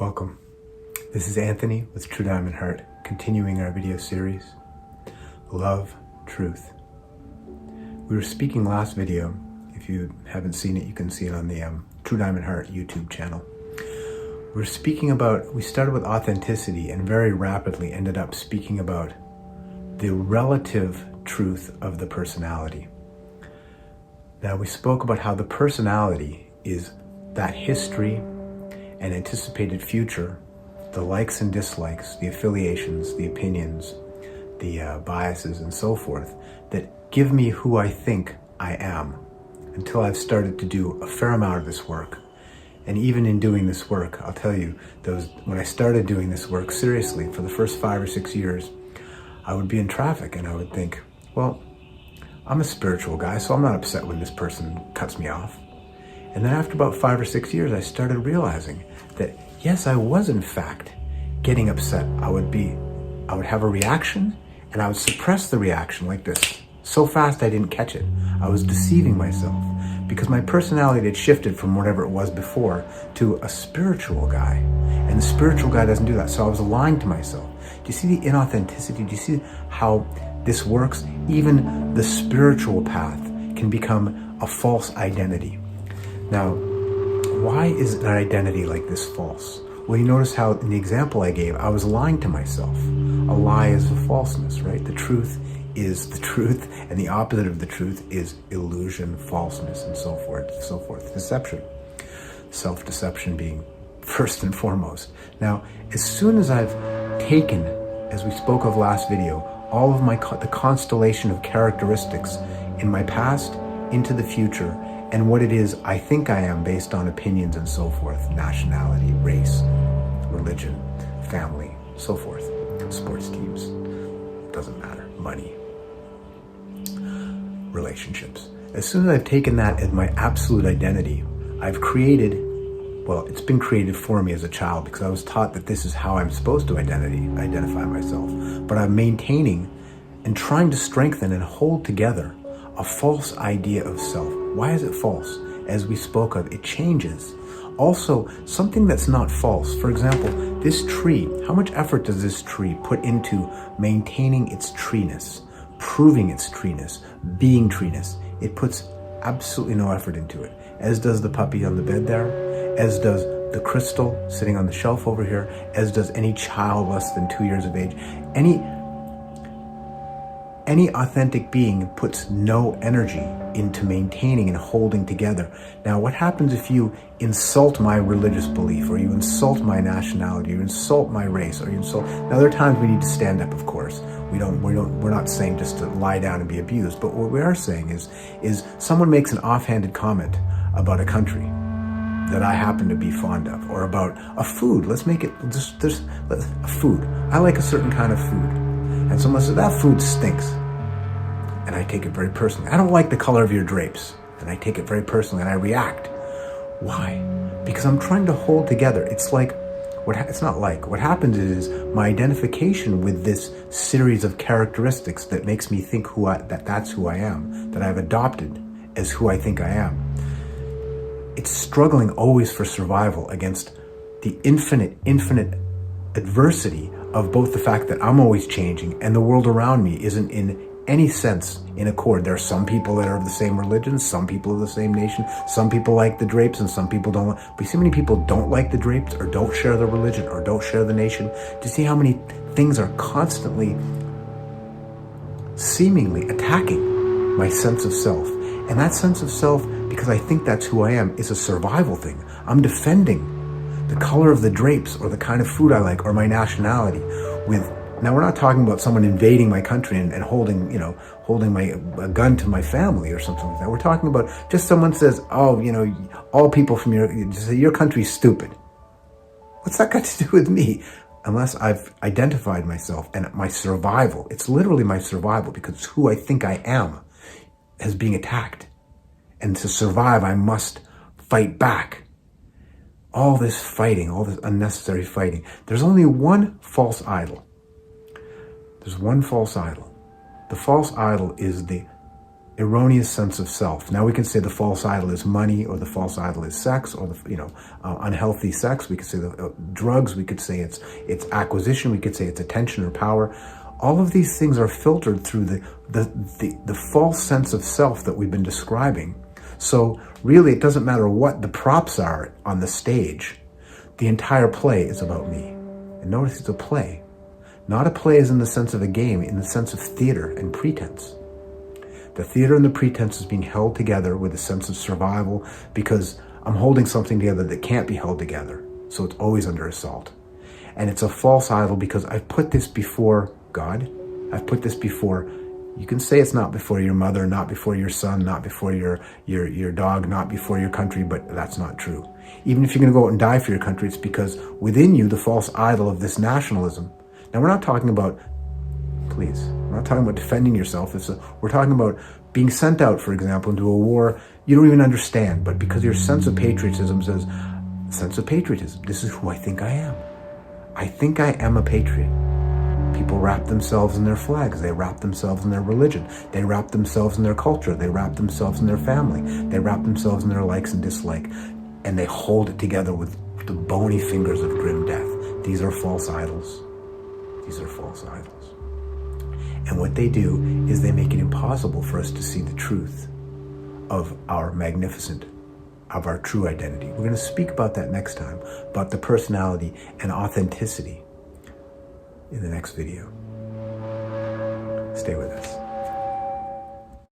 Welcome. This is Anthony with True Diamond Heart, continuing our video series, Love, Truth. We were speaking last video. If you haven't seen it, you can see it on the True Diamond Heart YouTube channel. We started with authenticity and very rapidly ended up speaking about the relative truth of the personality. Now, we spoke about how the personality is that history and anticipated future, the likes and dislikes, the affiliations, the opinions, the biases, and so forth, that give me who I think I am, until I've started to do a fair amount of this work. And even in doing this work, I'll tell you, when I started doing this work seriously, for the first 5 or 6 years, I would be in traffic and I would think, well, I'm a spiritual guy, so I'm not upset when this person cuts me off. And then after about 5 or 6 years, I started realizing that, yes, I was in fact getting upset. I would have a reaction and I would suppress the reaction like this. So fast I didn't catch it. I was deceiving myself because my personality had shifted from whatever it was before to a spiritual guy. And the spiritual guy doesn't do that. So I was lying to myself. Do you see the inauthenticity? Do you see how this works? Even the spiritual path can become a false identity. Now, why is an identity like this false? Well, you notice how in the example I gave, I was lying to myself. A lie is a falseness, right? The truth is the truth, and the opposite of the truth is illusion, falseness, and so forth. Deception. Self-deception being first and foremost. Now, as soon as I've taken, as we spoke of last video, all of the constellation of characteristics in my past into the future, and what it is I think I am based on opinions and so forth, nationality, race, religion, family, so forth, sports teams, doesn't matter, money, relationships. As soon as I've taken that as my absolute identity, I've created, well, it's been created for me as a child because I was taught that this is how I'm supposed to identify myself. But I'm maintaining and trying to strengthen and hold together a false idea of self. Why is it false? As we spoke of, it changes. Also, something that's not false. For example, this tree, how much effort does this tree put into maintaining its treeness, proving its treeness, being treeness? It puts absolutely no effort into it, as does the puppy on the bed there, as does the crystal sitting on the shelf over here, as does any child less than 2 years of age. Any authentic being puts no energy into maintaining and holding together. Now, what happens if you insult my religious belief, or you insult my nationality, or you insult my race, or you insult... Now, there are times we need to stand up, of course. We're not saying just to lie down and be abused, but what we are saying is someone makes an offhanded comment about a country that I happen to be fond of, or about a food. Let's make it just a food. I like a certain kind of food. And someone says, that food stinks. And I take it very personally. I don't like the color of your drapes. And I take it very personally and I react. Why? Because I'm trying to hold together. It's like, it's not like. What happens is my identification with this series of characteristics that makes me think that's who I am, that I've adopted as who I think I am. It's struggling always for survival against the infinite adversity of both the fact that I'm always changing and the world around me isn't in any sense in accord. There are some people that are of the same religion, some people of the same nation, some people like the drapes and some people don't. But you see how many people don't like the drapes, or don't share the religion, or don't share the nation? Do you see how many things are constantly seemingly attacking my sense of self? And that sense of self, because I think that's who I am, is a survival thing. I'm defending the color of the drapes, or the kind of food I like, or my nationality with... Now, we're not talking about someone invading my country and holding a gun to my family or something like that. We're talking about just someone says, oh, all people from your country's stupid. What's that got to do with me? Unless I've identified myself and my survival. It's literally my survival, because who I think I am is being attacked. And to survive, I must fight back. All this fighting, all this unnecessary fighting. There's only one false idol. There's one false idol. The false idol is the erroneous sense of self. Now we can say the false idol is money, or the false idol is sex, or the unhealthy sex. We could say the drugs. We could say it's acquisition. We could say it's attention or power. All of these things are filtered through the false sense of self that we've been describing. So really, it doesn't matter what the props are on the stage. The entire play is about me. And notice it's a play. Not a play as in the sense of a game, in the sense of theater and pretense. The theater and the pretense is being held together with a sense of survival, because I'm holding something together that can't be held together. So it's always under assault. And it's a false idol because I've put this before God. I've put this before, you can say it's not before your mother, not before your son, not before your dog, not before your country, but that's not true. Even if you're going to go out and die for your country, it's because within you, the false idol of this nationalism. Now, we're not talking about, please, we're not talking about defending yourself. We're talking about being sent out, for example, into a war you don't even understand, but because your sense of patriotism says, sense of patriotism, this is who I think I am. I think I am a patriot. People wrap themselves in their flags. They wrap themselves in their religion. They wrap themselves in their culture. They wrap themselves in their family. They wrap themselves in their likes and dislikes. And they hold it together with the bony fingers of grim death. These are false idols. These are false idols. And what they do is they make it impossible for us to see the truth of our magnificent, of our true identity. We're going to speak about that next time, about the personality and authenticity in the next video. Stay with us.